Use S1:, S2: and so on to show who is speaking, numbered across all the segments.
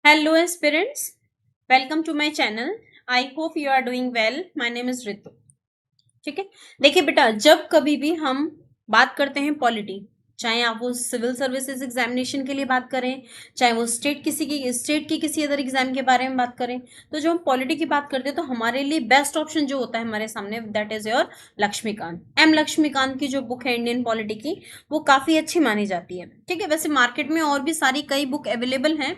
S1: Hello aspirants, welcome to my channel. I hope you are doing well. My name is Ritu. ठीक है। देखिए बेटा, जब कभी भी हम बात करते हैं पॉलिटी, चाहे आप वो सिविल सर्विसेज एग्जामिनेशन के लिए बात करें, चाहे वो स्टेट की किसी अदर एग्जाम के बारे में बात करें, तो जब हम पॉलिटी की बात करते हैं तो हमारे लिए बेस्ट ऑप्शन जो होता है हमारे सामने, that is your Laxmikanth. M Laxmikanth की जो बुक है इंडियन पॉलिटी की, वो काफी अच्छी मानी जाती है। ठीक है, वैसे मार्केट में और भी सारी कई बुक अवेलेबल हैं,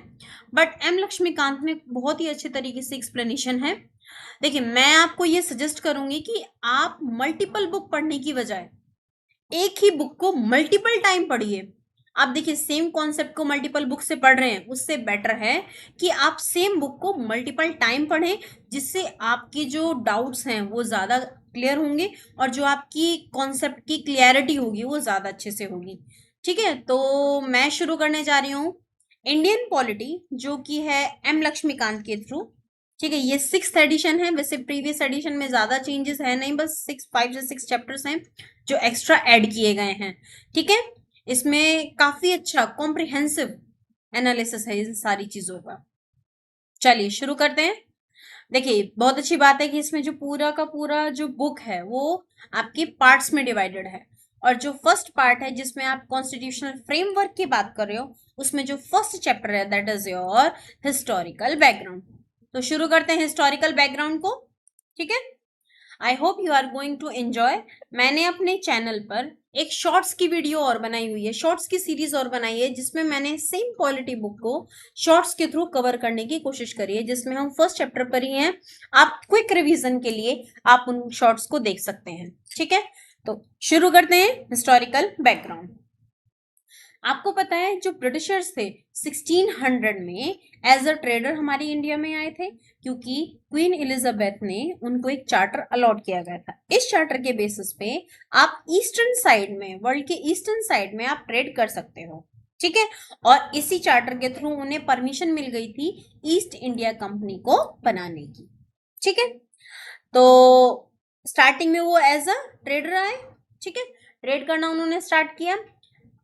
S1: बट एम लक्ष्मीकांत में बहुत ही अच्छे तरीके से एक्सप्लेनेशन है। देखिए, मैं आपको ये सजेस्ट करूंगी कि आप मल्टीपल बुक पढ़ने की बजाय एक ही बुक को मल्टीपल टाइम पढ़िए। आप देखिए, सेम कॉन्सेप्ट को मल्टीपल बुक से पढ़ रहे हैं, उससे बेटर है कि आप सेम बुक को मल्टीपल टाइम पढ़ें, जिससे आपकी जो डाउट्स हैं वो ज्यादा क्लियर होंगे और जो आपकी कॉन्सेप्ट की क्लियरिटी होगी वो ज्यादा अच्छे से होगी। ठीक है, तो मैं शुरू करने जा रही हूँ इंडियन पॉलिटी, जो कि है एम लक्ष्मीकांत के थ्रू। ठीक है, ये 6th एडिशन है। वैसे प्रीवियस एडिशन में ज्यादा चेंजेस है नहीं, बस 5 से 6 चैप्टर्स हैं जो एक्स्ट्रा ऐड किए गए हैं। ठीक है, इसमें काफी अच्छा कॉम्प्रिहेंसिव एनालिसिस है इन सारी चीजों का। चलिए शुरू करते हैं। देखिए, बहुत अच्छी बात है कि इसमें जो पूरा का पूरा जो बुक है वो आपके पार्ट्स में डिवाइडेड है, और जो फर्स्ट पार्ट है जिसमें आप कॉन्स्टिट्यूशनल फ्रेमवर्क की बात कर रहे हो, उसमें जो फर्स्ट चैप्टर है that is your historical background. तो शुरू करते हैं हिस्टोरिकल बैकग्राउंड को। ठीक है, I hope you are going to enjoy. मैंने अपने चैनल पर एक शॉर्ट्स की वीडियो और बनाई हुई है, शॉर्ट्स की सीरीज और बनाई है, जिसमें मैंने सेम पॉलिटी बुक को शॉर्ट्स के थ्रू कवर करने की कोशिश करी है, जिसमें हम फर्स्ट चैप्टर पर ही हैं। आप क्विक रिवीजन के लिए आप उन शॉर्ट्स को देख सकते हैं। ठीक है, तो शुरू करते हैं हिस्टोरिकल बैकग्राउंड। आपको पता है जो ब्रिटिशर्स थे 1600 में एज अ ट्रेडर हमारी इंडिया में आए थे, क्योंकि क्वीन एलिजाबेथ ने उनको एक चार्टर अलॉट किया गया था। इस चार्टर के बेसिस पे आप ईस्टर्न साइड में, वर्ल्ड के ईस्टर्न साइड में आप ट्रेड कर सकते हो। ठीक है, और इसी चार्टर के थ्रू उन्हें परमिशन मिल गई थी ईस्ट इंडिया कंपनी को बनाने की। ठीक है, तो स्टार्टिंग में वो एज अ ट्रेडर आए। ठीक है, ट्रेड करना उन्होंने स्टार्ट किया।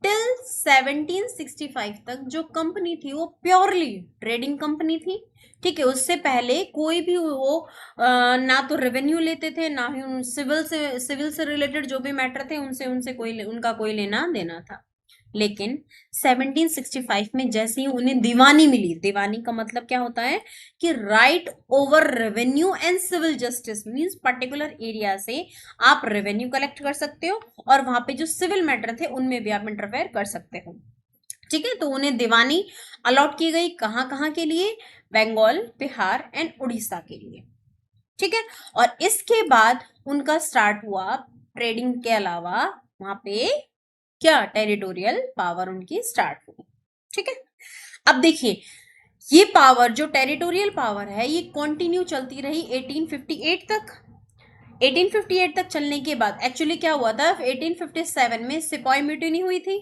S1: टिल 1765 तक जो कंपनी थी वो प्योरली ट्रेडिंग कंपनी थी। ठीक है, उससे पहले कोई भी वो ना तो रेवेन्यू लेते थे, ना ही सिविल से रिलेटेड जो भी मैटर थे उनसे उनसे कोई उनका कोई लेना देना था। लेकिन 1765 में जैसे ही उन्हें दीवानी मिली, दीवानी का मतलब क्या होता है कि right over revenue and civil justice, means particular area से आप रेवेन्यू कलेक्ट कर सकते हो और वहां पे जो सिविल मैटर थे उनमें भी आप इंटरफेयर कर सकते हो। ठीक है, तो उन्हें दीवानी अलॉट की गई, कहां कहां के लिए? बंगाल, बिहार एंड उड़ीसा के लिए। ठीक है, और इसके बाद उनका स्टार्ट हुआ ट्रेडिंग के अलावा वहां पे क्या टेरिटोरियल पावर उनकी स्टार्ट हुई। ठीक है, अब देखिए, ये पावर जो टेरिटोरियल पावर है ये कंटिन्यू चलती रही 1858 तक। 1858 तक चलने के बाद एक्चुअली क्या हुआ था, 1857 में सिपाही म्यूटिनी हुई थी,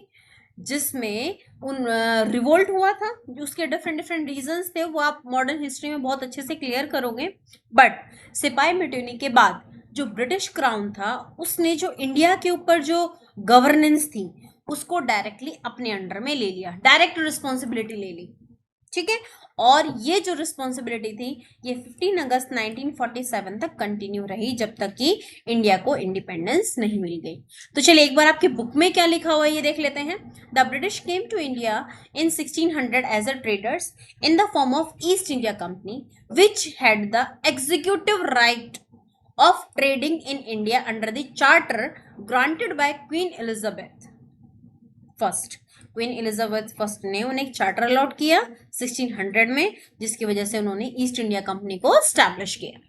S1: जिसमें उन रिवोल्ट हुआ था। उसके डिफरेंट डिफरेंट रीजंस थे, वो आप मॉडर्न हिस्ट्री में बहुत अच्छे से क्लियर करोगे। बट सिपाही म्यूटिनी के बाद जो ब्रिटिश क्राउन था उसने जो इंडिया के ऊपर जो गवर्नेंस थी उसको डायरेक्टली अपने अंडर में ले लिया, डायरेक्ट रिस्पॉन्सिबिलिटी ले ली। ठीक है, और ये जो रिस्पॉन्सिबिलिटी थी ये 15 अगस्त 1947 तक कंटिन्यू रही, जब तक कि इंडिया को इंडिपेंडेंस नहीं मिल गई। तो चलिए एक बार आपके बुक में क्या लिखा हुआ है ये देख लेते हैं। The British came to India in 1600 as a traders in the form of East India Company which had the executive right of trading in India under the charter granted by Queen Elizabeth first. Queen Elizabeth first ने उन्हें एक charter allot किया 1600 में, जिसकी वजह से उन्होंने east India company को स्टैब्लिश किया।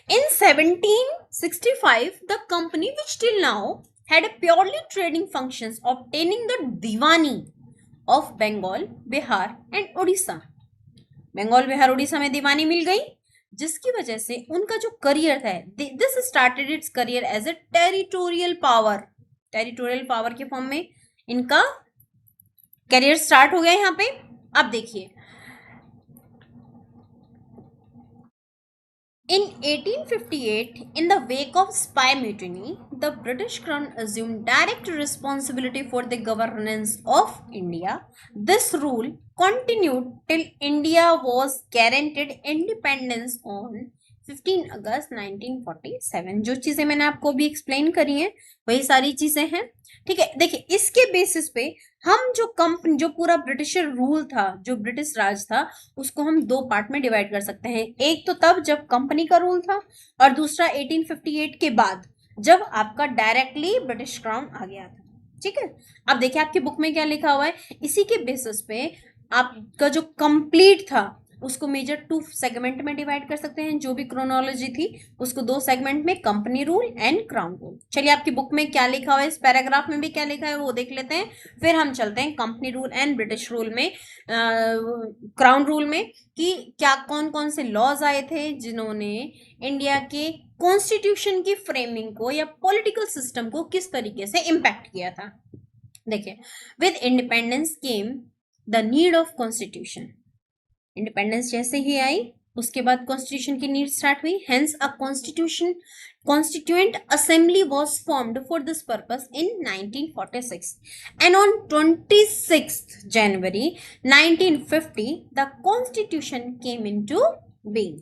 S1: In 1765, the company, which till now had a purely trading functions, obtaining the Diwani of Bengal, Bihar and Odisha. Bengal, Bihar, Orissa में दीवानी मिल गई, जिसकी वजह से उनका जो करियर है, this started its career as a territorial power. Territorial power के फॉर्म में इनका करियर स्टार्ट हो गया यहाँ पे। अब देखिए, In 1858, in the wake of Spy Mutiny, the British Crown assumed direct responsibility for the governance of India. This rule continued till India was guaranteed independence on 15 अगस्त 1947। जो चीजें मैंने आपको भी एक्सप्लेन करी हैं वही सारी चीजें हैं। ठीक है, देखिए इसके बेसिस पे हम जो पूरा ब्रिटिशर रूल था, जो ब्रिटिश राज था, उसको हम दो पार्ट में डिवाइड कर सकते हैं। एक तो तब जब कंपनी का रूल था, और दूसरा 1858 के बाद जब आपका डायरेक्टली ब्रिटिश क्राउन आ गया था। ठीक है, अब देखिए आपकी बुक में क्या लिखा हुआ है, इसी के बेसिस पे आपका जो कंप्लीट था उसको मेजर टू सेगमेंट में डिवाइड कर सकते हैं। जो भी क्रोनोलॉजी थी उसको दो सेगमेंट में, company rule and crown rule. चलिए आपकी बुक में क्या लिखा हुआ है, इस पैराग्राफ में भी क्या लिखा है वो देख लेते हैं, फिर हम चलते हैं company rule and British rule में, क्राउन रूल में, कि क्या कौन कौन से लॉज आए थे जिन्होंने इंडिया के कॉन्स्टिट्यूशन की फ्रेमिंग को या पॉलिटिकल सिस्टम को किस तरीके से इम्पैक्ट किया था। देखिए, with independence came the need of constitution. Independence जैसे ही आई उसके बाद कॉन्स्टिट्यूशन की नीड स्टार्ट हुई। Hence a constituent assembly was formed for this purpose in 1946 and on 26th January 1950 the constitution came into being.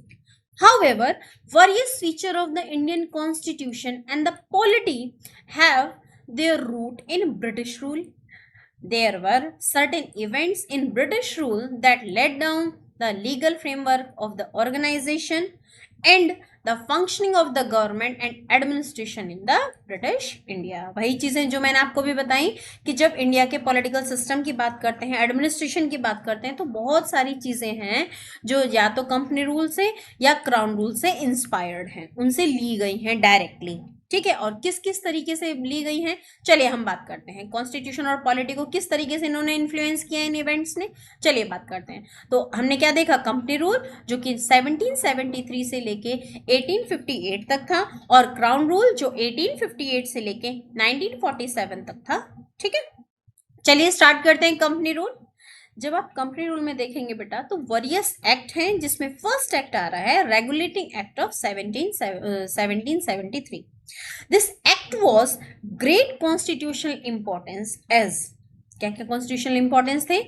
S1: However, various features of the Indian constitution and the polity have their root in British rule. There were certain events in British rule that led down the legal framework of the organization and the functioning of the government and administration in the British India। वही चीजें जो मैंने आपको भी बताई कि जब India के पॉलिटिकल सिस्टम की बात करते हैं, एडमिनिस्ट्रेशन की बात करते हैं, तो बहुत सारी चीजें हैं जो या तो कंपनी रूल से या क्राउन रूल से इंस्पायर्ड हैं, उनसे ली गई हैं डायरेक्टली। ठीक है, और किस किस तरीके से ली गई हैं, चलिए हम बात करते हैं। कॉन्स्टिट्यूशन और पॉलिटी को किस तरीके से इन्होंने इन्फ्लुएंस किया इन इवेंट्स ने, चलिए बात करते हैं। तो हमने क्या देखा, कंपनी रूल जो कि 1773 से लेके 1858 तक था, और क्राउन रूल जो 1858 से लेके 1947 तक था। ठीक है, चलिए स्टार्ट करते हैं कंपनी रूल। जब आप कंपनी रूल में देखेंगे बेटा तो वेरियस एक्ट हैं, जिसमें फर्स्ट एक्ट आ रहा है regulating act of 1773। This act was great constitutional importance as क्या क्या constitutional importance थे?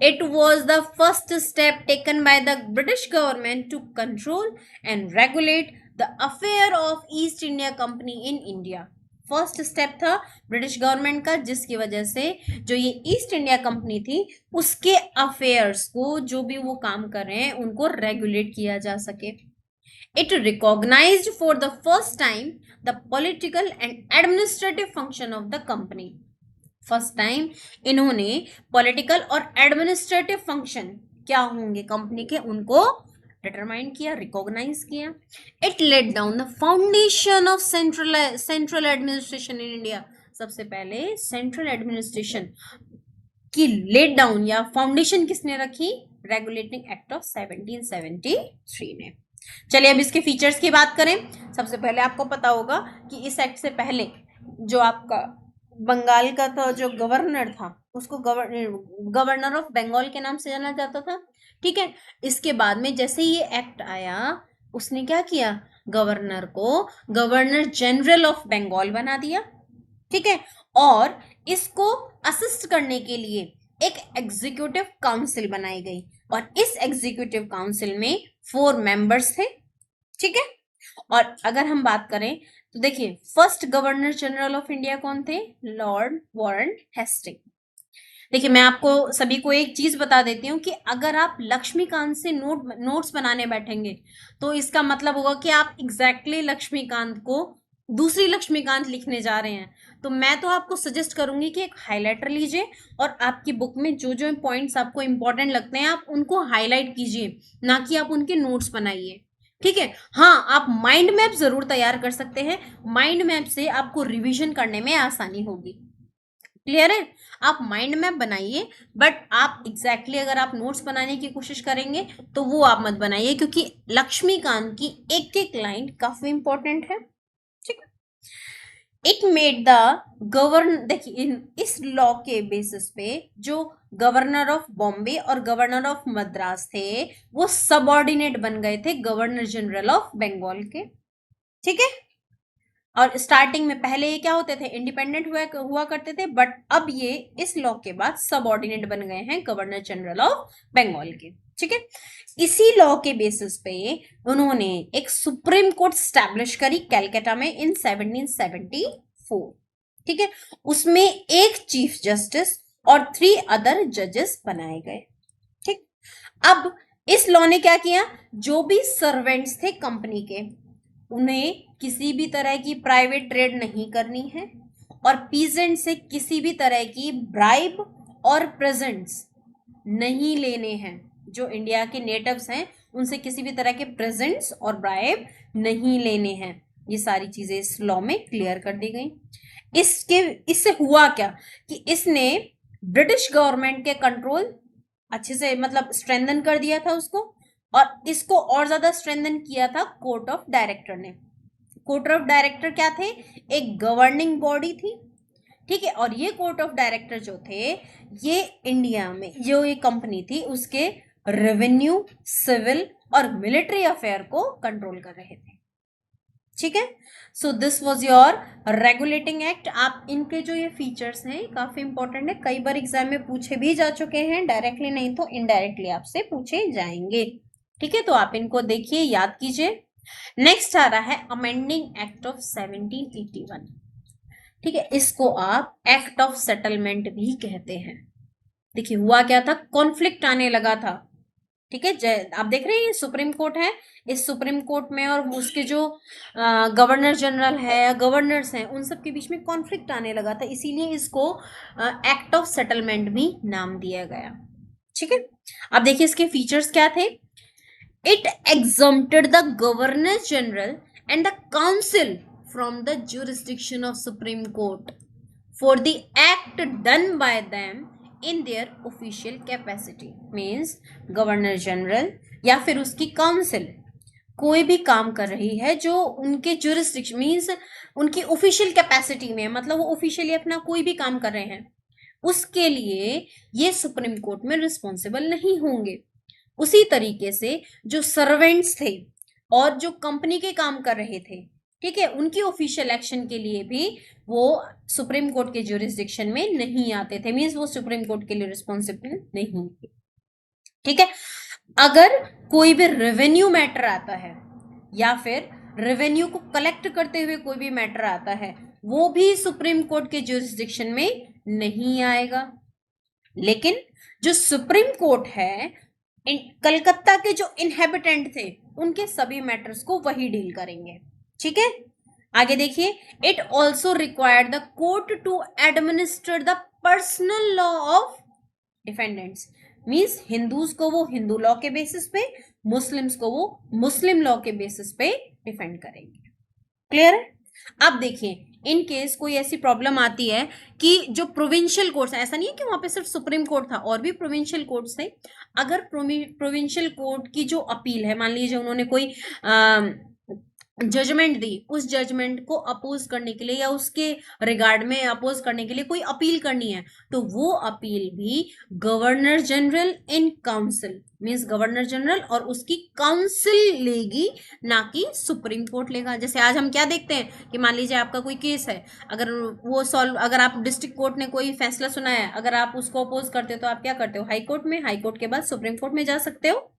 S1: It was the first step taken by the British government to control and regulate the affair of East India Company in India। First step था British government का, जिसकी वजह से जो ये ईस्ट इंडिया कंपनी थी उसके अफेयर्स को, जो भी वो काम कर रहे हैं, उनको रेगुलेट किया जा सके। It recognized for the first time the political and administrative function of the company। First time इन्होंने पॉलिटिकल और एडमिनिस्ट्रेटिव फंक्शन क्या होंगे कंपनी के, उनको डिटरमाइन किया, रिकॉग्नाइज किया। It let down the foundation of central administration in India. सबसे पहले सेंट्रल एडमिनिस्ट्रेशन की लेट डाउन या फाउंडेशन किसने रखी, रेगुलेटिंग एक्ट ऑफ 1773 ने। चलिए अब इसके फीचर्स की बात करें। सबसे पहले आपको पता होगा कि इस एक्ट से पहले जो आपका बंगाल का था जो गवर्नर था उसको गवर्नर ऑफ बंगाल के नाम से जाना जाता था। ठीक है, इसके बाद में जैसे ये एक्ट आया उसने क्या किया, गवर्नर को गवर्नर जनरल ऑफ बंगाल बना दिया। ठीक है, और इसको असिस्ट करने के लिए एक एग्जीक्यूटिव काउंसिल बनाई गई, और इस एग्जीक्यूटिव काउंसिल में 4 मेंबर्स थे। ठीक है, और अगर हम बात करें तो देखिए first governor general of India कौन थे, लॉर्ड वारन हेस्टिंग। देखिए मैं आपको सभी को एक चीज बता देती हूँ कि अगर आप लक्ष्मीकांत से नोट्स बनाने बैठेंगे तो इसका मतलब होगा कि आप एग्जैक्टली लक्ष्मीकांत को दूसरी लक्ष्मीकांत लिखने जा रहे हैं। तो मैं तो आपको सजेस्ट करूंगी कि एक हाइलाइटर लीजिए और आपकी बुक में जो जो पॉइंट्स आपको इंपॉर्टेंट लगते हैं आप उनको हाईलाइट कीजिए, ना कि आप उनके नोट्स बनाइए। ठीक है, हाँ आप माइंड मैप जरूर तैयार कर सकते हैं, माइंड मैप से आपको रिवीजन करने में आसानी होगी। क्लियर है, आप माइंड मैप बनाइए, बट आप एग्जैक्टली अगर आप नोट्स बनाने की कोशिश करेंगे तो वो आप मत बनाइए, क्योंकि लक्ष्मीकांत की एक एक लाइन काफी इंपॉर्टेंट है। ठीक है, इट मेड द देखिए इस लॉ के बेसिस पे जो गवर्नर ऑफ बॉम्बे और गवर्नर ऑफ मद्रास थे वो सबऑर्डिनेट बन गए थे गवर्नर जनरल ऑफ बंगाल के। ठीक है, और स्टार्टिंग में पहले ये क्या होते थे, इंडिपेंडेंट हुआ करते थे, बट अब ये इस लॉ के बाद सबऑर्डिनेट बन गए हैं गवर्नर जनरल ऑफ बंगाल के। ठीक है, इसी लॉ के बेसिस पे उन्होंने एक सुप्रीम कोर्ट स्टैब्लिश करी कैलकाटा में इन 1774। ठीक है, उसमें एक चीफ जस्टिस और 3 अदर जजेस बनाए गए। ठीक, अब इस लॉ ने क्या किया, जो भी सर्वेंट्स थे कंपनी के उन्हें किसी भी तरह की प्राइवेट ट्रेड नहीं करनी है और पीजेंट से किसी भी तरह की ब्राइब और प्रेजेंट्स नहीं लेने हैं। जो इंडिया के नेटिव्स हैं उनसे किसी भी तरह के प्रेजेंट्स और ब्राइब नहीं लेने हैं। ये सारी चीजें इस लॉ में क्लियर कर दी गई। इससे हुआ क्या कि इसने ब्रिटिश गवर्नमेंट के कंट्रोल अच्छे से मतलब स्ट्रेंथन कर दिया था उसको, और इसको और ज्यादा स्ट्रेंथन किया था कोर्ट ऑफ डायरेक्टर ने। कोर्ट ऑफ डायरेक्टर क्या थे, एक गवर्निंग बॉडी थी। ठीक है, और ये कोर्ट ऑफ डायरेक्टर जो थे ये इंडिया में जो ये कंपनी थी उसके रेवेन्यू, सिविल और मिलिट्री अफेयर को कंट्रोल कर रहे थे। ठीक है, so this was your regulating act. आप इनके जो ये फीचर्स हैं काफी इंपॉर्टेंट है, कई बार एग्जाम में पूछे भी जा चुके हैं, डायरेक्टली नहीं तो इनडायरेक्टली आपसे पूछे जाएंगे। ठीक है, तो आप इनको देखिए, याद कीजिए। नेक्स्ट आ रहा है अमेंडिंग एक्ट ऑफ 1781। ठीक है, इसको आप एक्ट ऑफ सेटलमेंट भी कहते हैं। देखिए हुआ क्या था, कॉन्फ्लिक्ट आने लगा था। ठीक है, आप देख रहे हैं सुप्रीम कोर्ट है, इस सुप्रीम कोर्ट में और उसके जो गवर्नर जनरल है, गवर्नर्स हैं, उन सब के बीच में कॉन्फ्लिक्ट आने लगा था, इसीलिए इसको एक्ट ऑफ सेटलमेंट भी नाम दिया गया। ठीक है, अब देखिए इसके फीचर्स क्या थे। It exempted the governor general and the council from the jurisdiction of supreme court for the act done by them in their official capacity। Means governor general या फिर उसकी काउंसिल कोई भी काम कर रही है जो उनके jurisdiction मीन्स उनकी ऑफिशियल कैपेसिटी में, मतलब वो ऑफिशियली अपना कोई भी काम कर रहे हैं, उसके लिए ये सुप्रीम कोर्ट में रिस्पॉन्सिबल नहीं होंगे। उसी तरीके से जो सर्वेंट्स थे और जो कंपनी के काम कर रहे थे, ठीक है, उनकी ऑफिशियल एक्शन के लिए भी वो सुप्रीम कोर्ट के ज्यूरिसडिक्शन में नहीं आते थे, मींस वो सुप्रीम कोर्ट के लिए रिस्पॉन्सिबल नहीं होंगे। ठीक है, अगर कोई भी रेवेन्यू मैटर आता है या फिर रेवेन्यू को कलेक्ट करते हुए कोई भी मैटर आता है, वो भी सुप्रीम कोर्ट के ज्यूरिसडिक्शन में नहीं आएगा। लेकिन जो सुप्रीम कोर्ट है, कलकत्ता के जो इनहेबिटेंट थे उनके सभी मैटर्स को वही डील करेंगे। ठीक है, आगे देखिए। It also required the court to administer the personal law of defendants. Means Hindus को वो हिंदू लॉ के बेसिस पे, मुस्लिम्स को वो मुस्लिम लॉ के बेसिस पे डिफेंड करेंगे। क्लियर है? अब देखिए, इन केस कोई ऐसी प्रॉब्लम आती है कि जो प्रोविंशियल कोर्ट्स, ऐसा नहीं है कि वहां पे सिर्फ सुप्रीम कोर्ट था, और भी प्रोविंशियल कोर्ट्स थे। अगर प्रोविंशियल कोर्ट की जो अपील है, मान लीजिए उन्होंने कोई जजमेंट दी, उस जजमेंट को अपोज करने के लिए या उसके रिगार्ड में अपोज करने के लिए कोई अपील करनी है, तो वो अपील भी governor general in council, means governor general और उसकी काउंसिल लेगी, ना कि सुप्रीम कोर्ट लेगा। जैसे आज हम क्या देखते हैं कि मान लीजिए आपका कोई केस है, अगर वो सॉल्व, अगर आप डिस्ट्रिक्ट कोर्ट ने कोई फैसला सुनाया है, अगर आप उसको अपोज करते हो तो आप क्या करते हो, हाई कोर्ट में, हाई कोर्ट के बाद सुप्रीम कोर्ट में जा सकते हो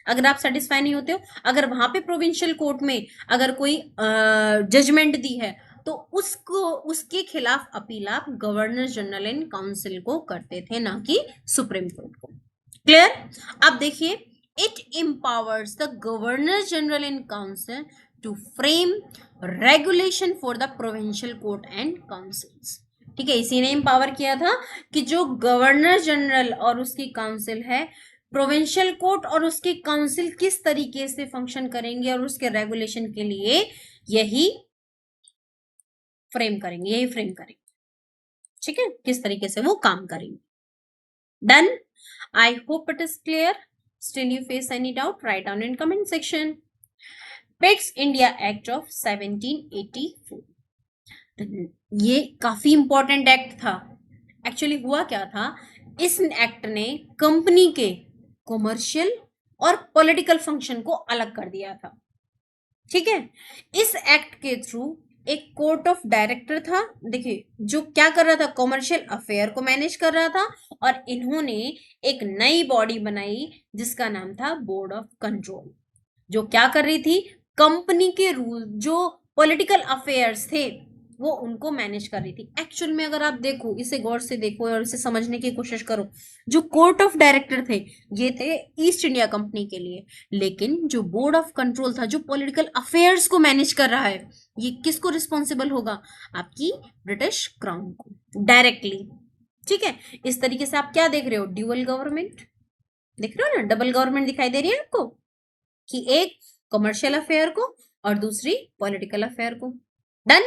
S1: अगर आप सेटिस्फाई नहीं होते हो। अगर वहां पे प्रोविंशियल कोर्ट में अगर कोई जजमेंट दी है तो उसको, उसके खिलाफ अपील आप गवर्नर जनरल एंड काउंसिल को करते थे, ना कि सुप्रीम कोर्ट को। क्लियर? अब देखिए, it empowers the governor general and council to frame regulation for the provincial court and councils. ठीक है, इसी ने एम्पावर किया था कि जो गवर्नर जनरल और उसकी काउंसिल है, प्रोविंशियल कोर्ट और उसकी काउंसिल किस तरीके से फंक्शन करेंगे और उसके रेगुलेशन के लिए यही फ्रेम करेंगे, यही फ्रेम करेंगे। ठीक है, किस तरीके से वो काम करेंगे। Done? I hope it is clear. Still you face any doubt, write down in comment section. Pitt's India Act of 1784. ये काफी इंपॉर्टेंट एक्ट था। एक्चुअली हुआ क्या था, इस एक्ट ने कंपनी के कॉमर्शियल और पॉलिटिकल फंक्शन को अलग कर दिया था। ठीक है, इस एक्ट के थ्रू एक कोर्ट ऑफ डायरेक्टर था, देखिए, जो क्या कर रहा था, कॉमर्शियल अफेयर को मैनेज कर रहा था, और इन्होंने एक नई बॉडी बनाई जिसका नाम था बोर्ड ऑफ कंट्रोल, जो क्या कर रही थी, कंपनी के रूल, जो पॉलिटिकल अफेयर्स थे वो उनको मैनेज कर रही थी। एक्चुअल में अगर आप देखो, इसे गौर से देखो और इसे समझने की कोशिश करो, जो कोर्ट ऑफ डायरेक्टर थे ये थे ईस्ट इंडिया कंपनी के लिए, लेकिन जो बोर्ड ऑफ कंट्रोल था, जो पॉलिटिकल अफेयर्स को मैनेज कर रहा है, ये किसको रिस्पॉन्सिबल होगा, आपकी ब्रिटिश क्राउन को डायरेक्टली। ठीक है, इस तरीके से आप क्या देख रहे हो, ड्यूअल गवर्नमेंट देख रहे हो ना, डबल गवर्नमेंट दिखाई दे रही है आपको, कि एक कमर्शियल अफेयर को और दूसरी पॉलिटिकल अफेयर को। Done.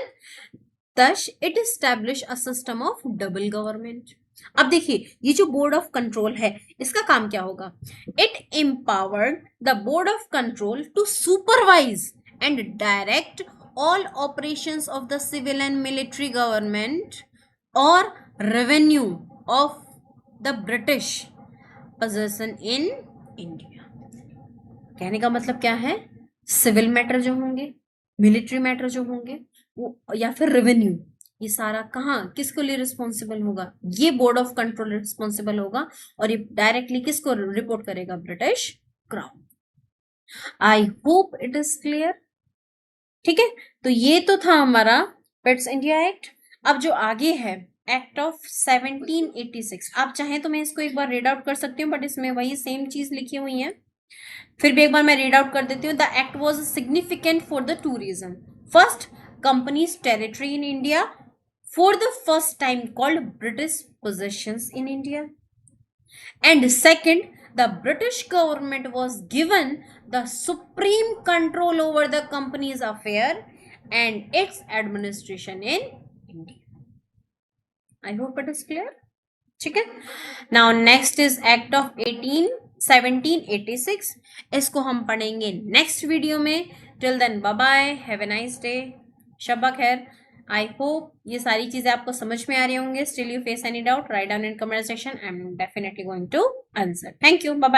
S1: Thus it established a system of double government. अब देखिए, ये जो बोर्ड ऑफ कंट्रोल है, इसका काम क्या होगा, it empowered the board of control to supervise and direct all operations of the civil and military government or revenue of the British possession in India. कहने का मतलब क्या है, सिविल मैटर जो होंगे, मिलिट्री मैटर जो होंगे, वो या फिर रेवेन्यू, ये सारा कहाँ किसके लिए रिस्पॉन्सिबल होगा, ये बोर्ड ऑफ कंट्रोल रिस्पॉन्सिबल होगा, और ये डायरेक्टली किसको रिपोर्ट करेगा, British crown. I hope it is clear. ठीक है, तो ये तो था हमारा पिट्स इंडिया एक्ट। अब जो आगे है, एक्ट ऑफ 1786, आप चाहें तो मैं इसको एक बार रीड आउट कर सकती हूँ, बट इसमें वही सेम चीज लिखी हुई है, फिर भी एक बार मैं रीड आउट कर देती हूँ। The act was significant for the tourism. First, companies territory in India for the first time called British possessions in India, and second, the British government was given the supreme control over the company's affair and its administration in India. I hope it is clear. ठीक है, now next is act of 1786, इसको हम पढ़ेंगे next video में। Till then bye bye, have a nice day, शब्बा खैर। I hope ये सारी चीजें आपको समझ में आ रही होंगे। Still you face any doubt, write down in comment section, I am definitely going to answer. Thank you, bye bye.